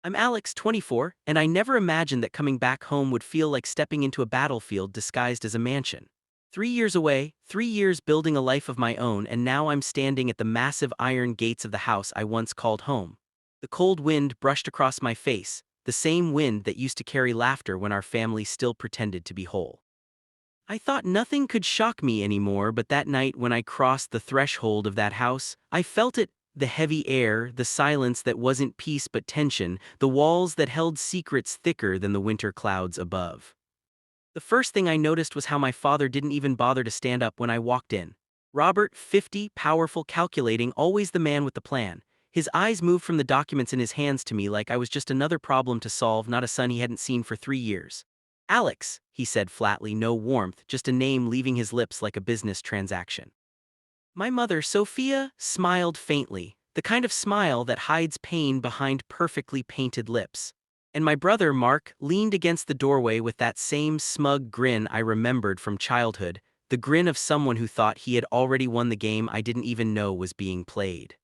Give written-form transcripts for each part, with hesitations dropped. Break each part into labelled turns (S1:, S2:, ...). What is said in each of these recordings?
S1: I'm Alex, 24, and I never imagined that coming back home would feel like stepping into a battlefield disguised as a mansion. 3 years away, 3 years building a life of my own, and now I'm standing at the massive iron gates of the house I once called home. The cold wind brushed across my face, the same wind that used to carry laughter when our family still pretended to be whole. I thought nothing could shock me anymore, but that night when I crossed the threshold of that house, I felt it. The heavy air, the silence that wasn't peace but tension, the walls that held secrets thicker than the winter clouds above. The first thing I noticed was how my father didn't even bother to stand up when I walked in. Robert, 50, powerful, calculating, always the man with the plan. His eyes moved from the documents in his hands to me like I was just another problem to solve, not a son he hadn't seen for 3 years. Alex, he said flatly, no warmth, just a name leaving his lips like a business transaction. My mother, Sophia, smiled faintly, the kind of smile that hides pain behind perfectly painted lips. And my brother, Mark, leaned against the doorway with that same smug grin I remembered from childhood, the grin of someone who thought he had already won the game I didn't even know was being played.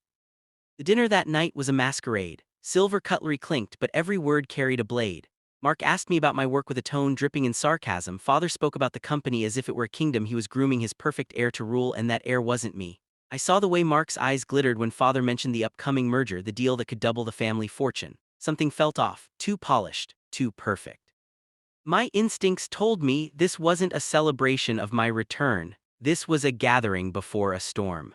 S1: The dinner that night was a masquerade. Silver cutlery clinked, but every word carried a blade. Mark asked me about my work with a tone dripping in sarcasm. Father spoke about the company as if it were a kingdom he was grooming his perfect heir to rule, and that heir wasn't me. I saw the way Mark's eyes glittered when Father mentioned the upcoming merger, the deal that could double the family fortune. Something felt off, too polished, too perfect. My instincts told me this wasn't a celebration of my return. This was a gathering before a storm.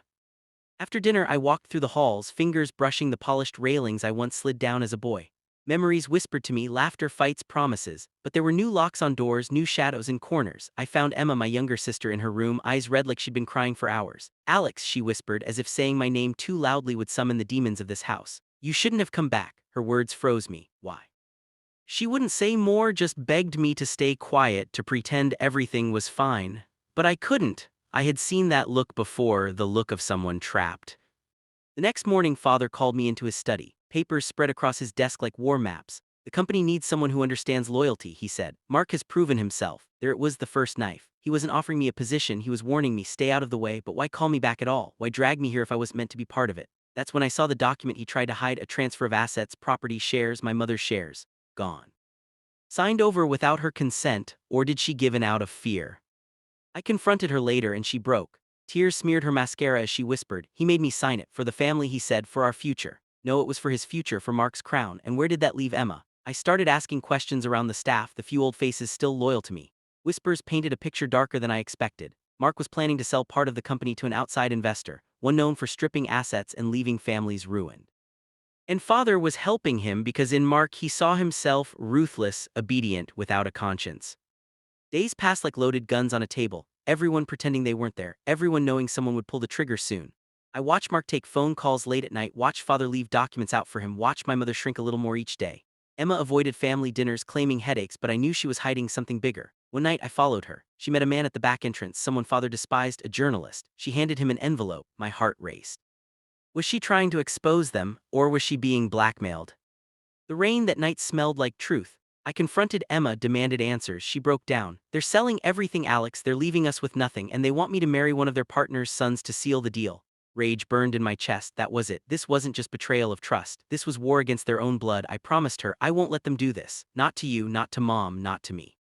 S1: After dinner, I walked through the halls, fingers brushing the polished railings I once slid down as a boy. Memories whispered to me, laughter, fights, promises, but there were new locks on doors, new shadows in corners. I found Emma, my younger sister, in her room, eyes red like she'd been crying for hours. Alex, she whispered, as if saying my name too loudly would summon the demons of this house. You shouldn't have come back. Her words froze me. Why? She wouldn't say more, just begged me to stay quiet, to pretend everything was fine. But I couldn't. I had seen that look before, the look of someone trapped. The next morning, Father called me into his study. Papers spread across his desk like war maps. The company needs someone who understands loyalty, he said. Mark has proven himself. There it was, the first knife. He wasn't offering me a position, he was warning me, stay out of the way, but why call me back at all? Why drag me here if I wasn't meant to be part of it? That's when I saw the document he tried to hide, a transfer of assets, property, shares, my mother's shares. Gone. Signed over without her consent, or did she give in out of fear? I confronted her later and she broke. Tears smeared her mascara as she whispered, he made me sign it, for the family, he said, for our future. No, it was for his future, for Mark's crown, and where did that leave Emma? I started asking questions around the staff, the few old faces still loyal to me. Whispers painted a picture darker than I expected. Mark was planning to sell part of the company to an outside investor, one known for stripping assets and leaving families ruined. And Father was helping him because in Mark he saw himself ruthless, obedient, without a conscience. Days passed like loaded guns on a table, everyone pretending they weren't there, everyone knowing someone would pull the trigger soon. I watched Mark take phone calls late at night, watched Father leave documents out for him, watched my mother shrink a little more each day. Emma avoided family dinners, claiming headaches, but I knew she was hiding something bigger. One night I followed her. She met a man at the back entrance, someone Father despised, a journalist. She handed him an envelope. My heart raced. Was she trying to expose them, or was she being blackmailed? The rain that night smelled like truth. I confronted Emma, demanded answers. She broke down. They're selling everything, Alex, they're leaving us with nothing, and they want me to marry one of their partner's sons to seal the deal. Rage burned in my chest. That was it. This wasn't just betrayal of trust. This was war against their own blood. I promised her, I won't let them do this. Not to you, not to Mom, not to me.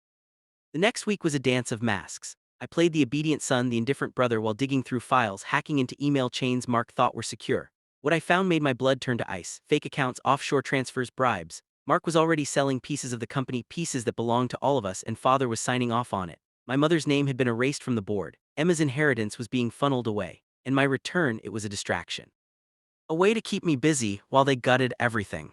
S1: The next week was a dance of masks. I played the obedient son, the indifferent brother, while digging through files, hacking into email chains Mark thought were secure. What I found made my blood turn to ice. Fake accounts, offshore transfers, bribes. Mark was already selling pieces of the company, pieces that belonged to all of us, and Father was signing off on it. My mother's name had been erased from the board. Emma's inheritance was being funneled away. In my return, it was a distraction. A way to keep me busy while they gutted everything.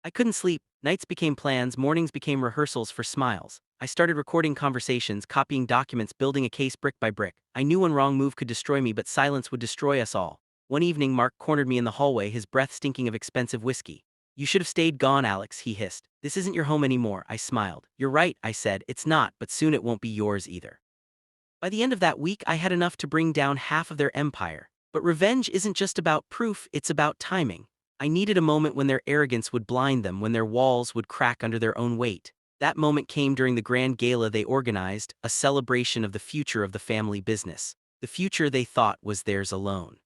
S1: I couldn't sleep. Nights became plans, mornings became rehearsals for smiles. I started recording conversations, copying documents, building a case brick by brick. I knew one wrong move could destroy me, but silence would destroy us all. One evening, Mark cornered me in the hallway, his breath stinking of expensive whiskey. You should have stayed gone, Alex, he hissed. This isn't your home anymore, I smiled. You're right, I said, it's not, but soon it won't be yours either. By the end of that week, I had enough to bring down half of their empire. But revenge isn't just about proof, it's about timing. I needed a moment when their arrogance would blind them, when their walls would crack under their own weight. That moment came during the grand gala they organized, a celebration of the future of the family business. The future they thought was theirs alone.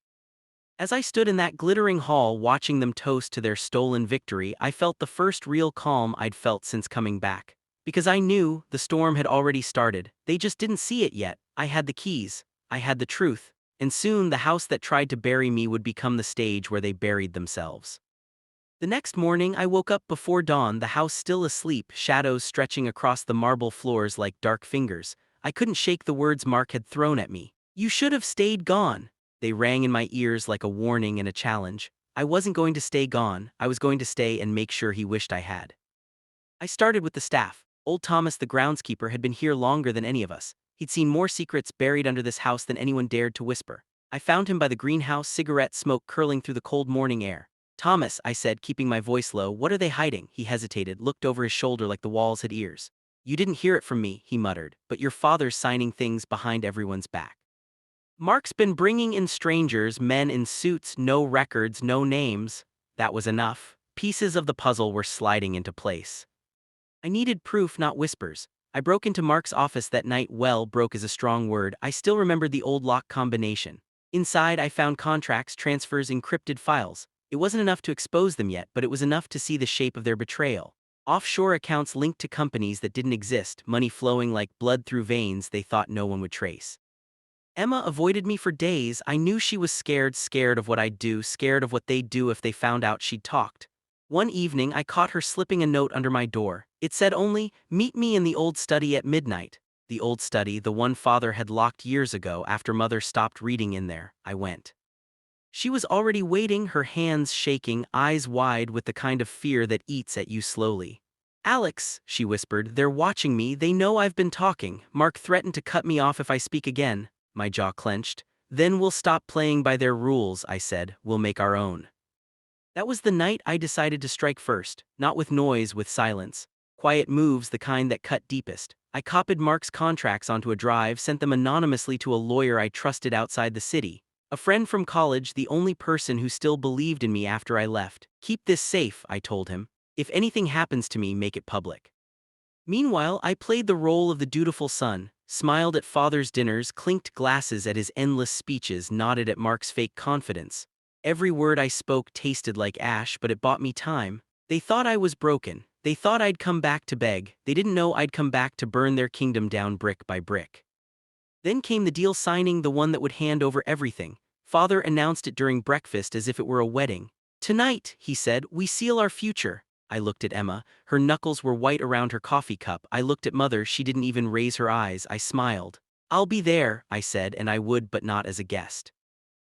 S1: As I stood in that glittering hall watching them toast to their stolen victory, I felt the first real calm I'd felt since coming back. Because I knew the storm had already started, they just didn't see it yet. I had the keys, I had the truth, and soon the house that tried to bury me would become the stage where they buried themselves. The next morning I woke up before dawn, the house still asleep, shadows stretching across the marble floors like dark fingers. I couldn't shake the words Mark had thrown at me. "You should have stayed gone." They rang in my ears like a warning and a challenge. I wasn't going to stay gone, I was going to stay and make sure he wished I had. I started with the staff. Old Thomas, the groundskeeper, had been here longer than any of us. He'd seen more secrets buried under this house than anyone dared to whisper. I found him by the greenhouse, cigarette smoke curling through the cold morning air. "Thomas," I said, keeping my voice low, "what are they hiding?" He hesitated, looked over his shoulder like the walls had ears. "You didn't hear it from me," he muttered, "but your father's signing things behind everyone's back. Mark's been bringing in strangers, men in suits, no records, no names." That was enough. Pieces of the puzzle were sliding into place. I needed proof, not whispers. I broke into Mark's office that night. Well, broke is a strong word. I still remembered the old lock combination. Inside, I found contracts, transfers, encrypted files. It wasn't enough to expose them yet, but it was enough to see the shape of their betrayal. Offshore accounts linked to companies that didn't exist, money flowing like blood through veins they thought no one would trace. Emma avoided me for days. I knew she was scared of what I'd do, scared of what they'd do if they found out she'd talked. One evening, I caught her slipping a note under my door. It said only, "Meet me in the old study at midnight." The old study, the one Father had locked years ago after Mother stopped reading in there. I went. She was already waiting, her hands shaking, eyes wide with the kind of fear that eats at you slowly. "Alex," she whispered, "they're watching me, they know I've been talking. Mark threatened to cut me off if I speak again." My jaw clenched. "Then we'll stop playing by their rules," I said. "We'll make our own." That was the night I decided to strike first, not with noise, with silence. Quiet moves, the kind that cut deepest. I copied Mark's contracts onto a drive, sent them anonymously to a lawyer I trusted outside the city. A friend from college, the only person who still believed in me after I left. "Keep this safe," I told him. "If anything happens to me, make it public." Meanwhile, I played the role of the dutiful son, smiled at Father's dinners, clinked glasses at his endless speeches, nodded at Mark's fake confidence. Every word I spoke tasted like ash, but it bought me time. They thought I was broken. They thought I'd come back to beg. They didn't know I'd come back to burn their kingdom down brick by brick. Then came the deal signing, the one that would hand over everything. Father announced it during breakfast as if it were a wedding. "Tonight," he said, "we seal our future." I looked at Emma. Her knuckles were white around her coffee cup. I looked at Mother. She didn't even raise her eyes. I smiled. "I'll be there," I said, and I would, but not as a guest.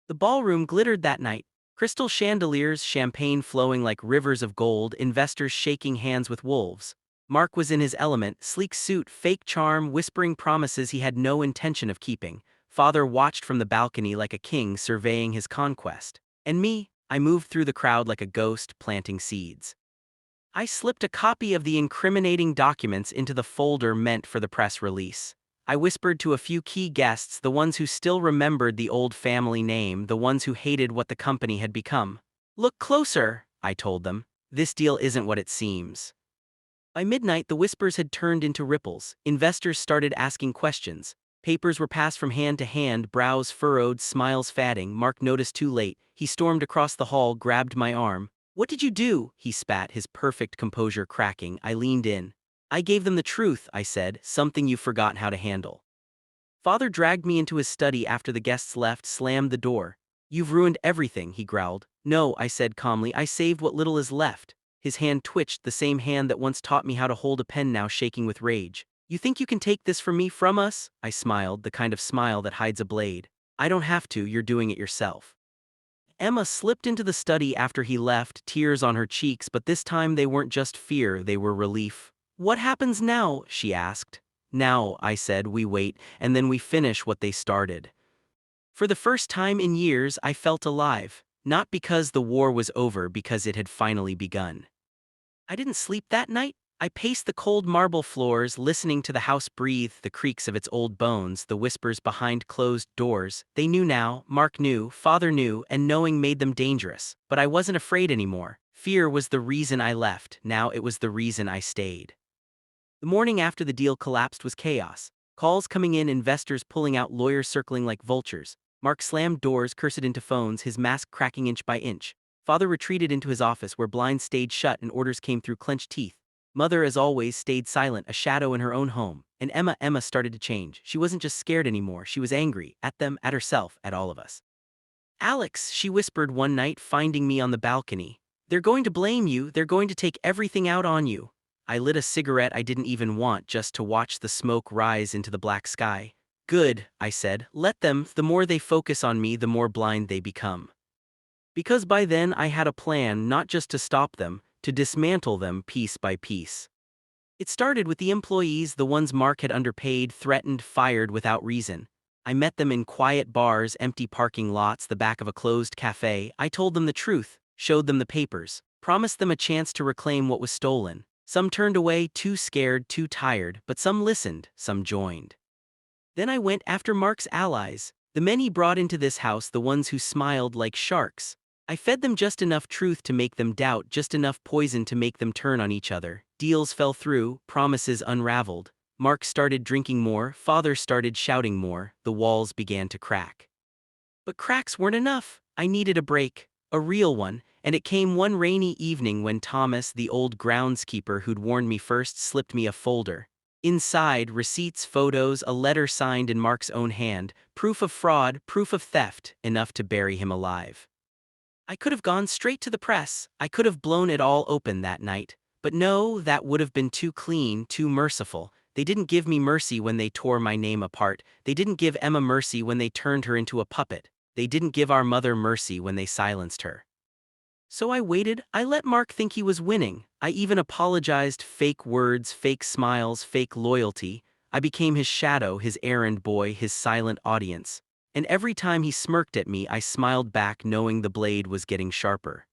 S1: The ballroom glittered that night. Crystal chandeliers, champagne flowing like rivers of gold, investors shaking hands with wolves. Mark was in his element, sleek suit, fake charm, whispering promises he had no intention of keeping. Father watched from the balcony like a king surveying his conquest. And me, I moved through the crowd like a ghost, planting seeds. I slipped a copy of the incriminating documents into the folder meant for the press release. I whispered to a few key guests, the ones who still remembered the old family name, the ones who hated what the company had become. "Look closer," I told them. "This deal isn't what it seems." By midnight, the whispers had turned into ripples. Investors started asking questions. Papers were passed from hand to hand, brows furrowed, smiles fading. Mark noticed too late. He stormed across the hall, grabbed my arm. "What did you do?" he spat, his perfect composure cracking. I leaned in. "I gave them the truth," I said, "something you've forgotten how to handle." Father dragged me into his study after the guests left, slammed the door. "You've ruined everything," he growled. "No," I said calmly, "I saved what little is left." His hand twitched, the same hand that once taught me how to hold a pen, now shaking with rage. "You think you can take this from me, from us?" I smiled, the kind of smile that hides a blade. "I don't have to, you're doing it yourself." Emma slipped into the study after he left, tears on her cheeks, but this time they weren't just fear, they were relief. "What happens now?" she asked. "Now," I said, "we wait, and then we finish what they started." For the first time in years, I felt alive. Not because the war was over, because it had finally begun. I didn't sleep that night. I paced the cold marble floors, listening to the house breathe, the creaks of its old bones, the whispers behind closed doors. They knew now, Mark knew, Father knew, and knowing made them dangerous. But I wasn't afraid anymore. Fear was the reason I left, now it was the reason I stayed. The morning after the deal collapsed was chaos. Calls coming in, investors pulling out, lawyers circling like vultures. Mark slammed doors, cursed into phones, his mask cracking inch by inch. Father retreated into his office where blinds stayed shut and orders came through clenched teeth. Mother, as always, stayed silent, a shadow in her own home. And Emma started to change. She wasn't just scared anymore, she was angry. At them, at herself, at all of us. Alex, she whispered one night, finding me on the balcony. They're going to blame you, they're going to take everything out on you. I lit a cigarette I didn't even want just to watch the smoke rise into the black sky. Good, I said, let them. The more they focus on me, the more blind they become. Because by then I had a plan, not just to stop them, to dismantle them piece by piece. It started with the employees, the ones Mark had underpaid, threatened, fired without reason. I met them in quiet bars, empty parking lots, the back of a closed cafe. I told them the truth, showed them the papers, promised them a chance to reclaim what was stolen. Some turned away, too scared, too tired, but some listened, some joined. Then I went after Mark's allies, the men he brought into this house, the ones who smiled like sharks. I fed them just enough truth to make them doubt, just enough poison to make them turn on each other. Deals fell through, promises unraveled. Mark started drinking more, Father started shouting more, the walls began to crack. But cracks weren't enough. I needed a break, a real one, and it came one rainy evening when Thomas, the old groundskeeper who'd warned me first, slipped me a folder. Inside, receipts, photos, a letter signed in Mark's own hand, proof of fraud, proof of theft, enough to bury him alive. I could have gone straight to the press, I could have blown it all open that night. But no, that would have been too clean, too merciful. They didn't give me mercy when they tore my name apart. They didn't give Emma mercy when they turned her into a puppet. They didn't give our mother mercy when they silenced her. So I waited, I let Mark think he was winning. I even apologized, fake words, fake smiles, fake loyalty. I became his shadow, his errand boy, his silent audience. And every time he smirked at me, I smiled back, knowing the blade was getting sharper.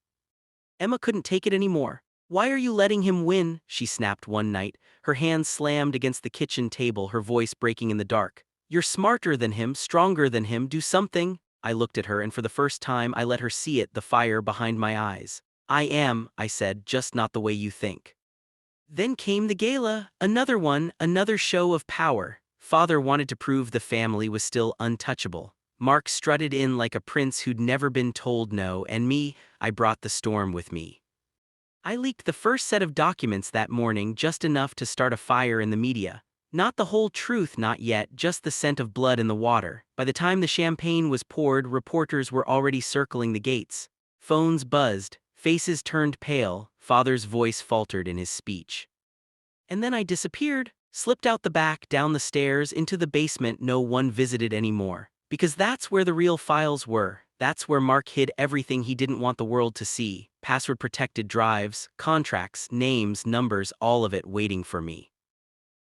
S1: Emma couldn't take it anymore. "Why are you letting him win?" she snapped one night, her hands slammed against the kitchen table, her voice breaking in the dark. "You're smarter than him, stronger than him, do something." I looked at her, and for the first time I let her see it, the fire behind my eyes. "I am," I said, "just not the way you think." Then came the gala, another one, another show of power. Father wanted to prove the family was still untouchable. Mark strutted in like a prince who'd never been told no, and me, I brought the storm with me. I leaked the first set of documents that morning, just enough to start a fire in the media. Not the whole truth, not yet, just the scent of blood in the water. By the time the champagne was poured, reporters were already circling the gates. Phones buzzed, faces turned pale, Father's voice faltered in his speech. And then I disappeared, slipped out the back, down the stairs, into the basement no one visited anymore. Because that's where the real files were. That's where Mark hid everything he didn't want the world to see. Password-protected drives, contracts, names, numbers, all of it waiting for me.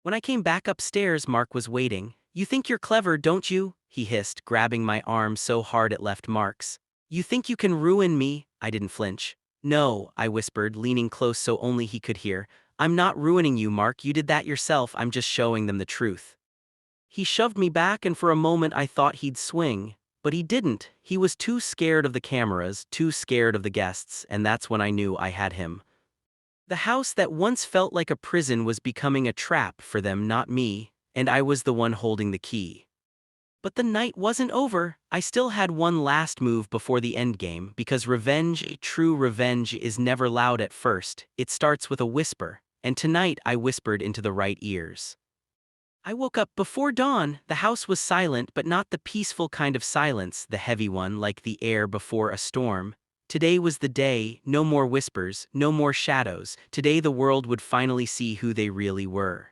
S1: When I came back upstairs, Mark was waiting. "You think you're clever, don't you?" he hissed, grabbing my arm so hard it left marks. "You think you can ruin me?" I didn't flinch. "No," I whispered, leaning close so only he could hear. "I'm not ruining you, Mark, you did that yourself, I'm just showing them the truth." He shoved me back, and for a moment I thought he'd swing. But he didn't. He was too scared of the cameras, too scared of the guests, and that's when I knew I had him. The house that once felt like a prison was becoming a trap for them, not me, and I was the one holding the key. But the night wasn't over. I still had one last move before the endgame, because revenge, true revenge, is never loud at first. It starts with a whisper, and tonight I whispered into the right ears. I woke up before dawn. The house was silent, but not the peaceful kind of silence, the heavy one like the air before a storm. Today was the day, no more whispers, no more shadows. Today the world would finally see who they really were.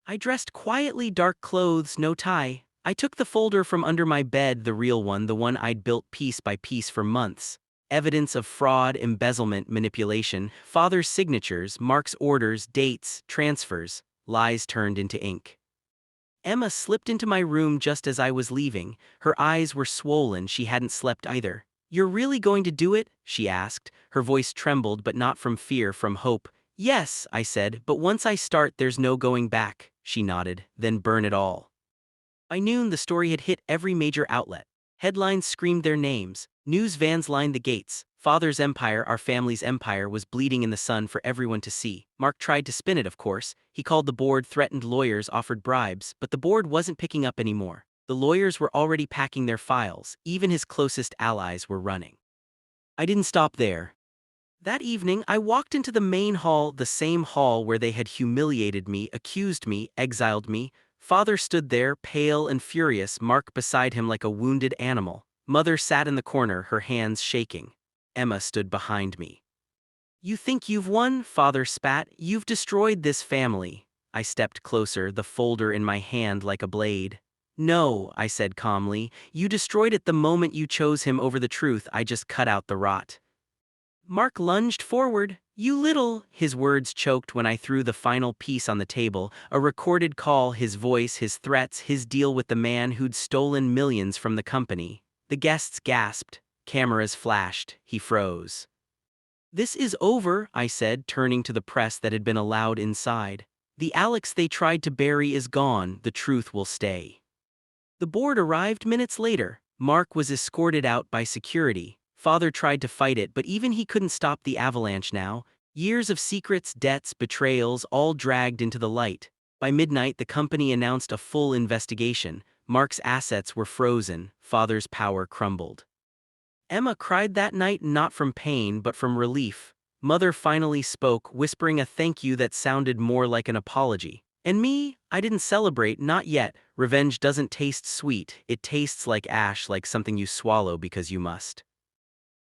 S1: I dressed quietly, dark clothes, no tie. I took the folder from under my bed, the real one, the one I'd built piece by piece for months. Evidence of fraud, embezzlement, manipulation, Father's signatures, Mark's orders, dates, transfers, lies turned into ink. Emma slipped into my room just as I was leaving. Her eyes were swollen, she hadn't slept either. "You're really going to do it?" she asked. Her voice trembled, but not from fear, from hope. "Yes," I said, "but once I start there's no going back." She nodded. "Then burn it all." By noon the story had hit every major outlet. Headlines screamed their names. News vans lined the gates. Father's empire, our family's empire, was bleeding in the sun for everyone to see. Mark tried to spin it, of course. He called the board, threatened lawyers, offered bribes, but the board wasn't picking up anymore. The lawyers were already packing their files, even his closest allies were running. I didn't stop there. That evening, I walked into the main hall, the same hall where they had humiliated me, accused me, exiled me. Father stood there, pale and furious, Mark beside him like a wounded animal. Mother sat in the corner, her hands shaking. Emma stood behind me. "You think you've won?" Father spat. "You've destroyed this family." I stepped closer, the folder in my hand like a blade. "No," I said calmly, "you destroyed it the moment you chose him over the truth. I just cut out the rot." Mark lunged forward. "You little—" His words choked when I threw the final piece on the table, a recorded call, his voice, his threats, his deal with the man who'd stolen millions from the company. The guests gasped. Cameras flashed. He froze. "This is over," I said, turning to the press that had been allowed inside. "The Alex they tried to bury is gone. The truth will stay." The board arrived minutes later. Mark was escorted out by security. Father tried to fight it, but even he couldn't stop the avalanche now. Years of secrets, debts, betrayals, all dragged into the light. By midnight, the company announced a full investigation. Mark's assets were frozen. Father's power crumbled. Emma cried that night, not from pain but from relief. Mother finally spoke, whispering a thank you that sounded more like an apology. And me, I didn't celebrate, not yet. Revenge doesn't taste sweet, it tastes like ash, like something you swallow because you must.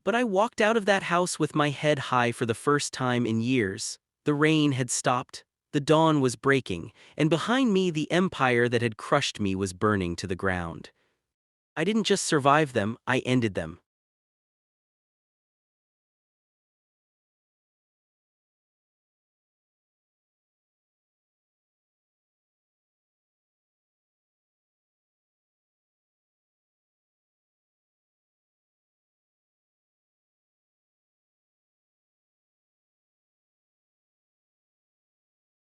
S1: But I walked out of that house with my head high for the first time in years. The rain had stopped, the dawn was breaking, and behind me the empire that had crushed me was burning to the ground. I didn't just survive them, I ended them.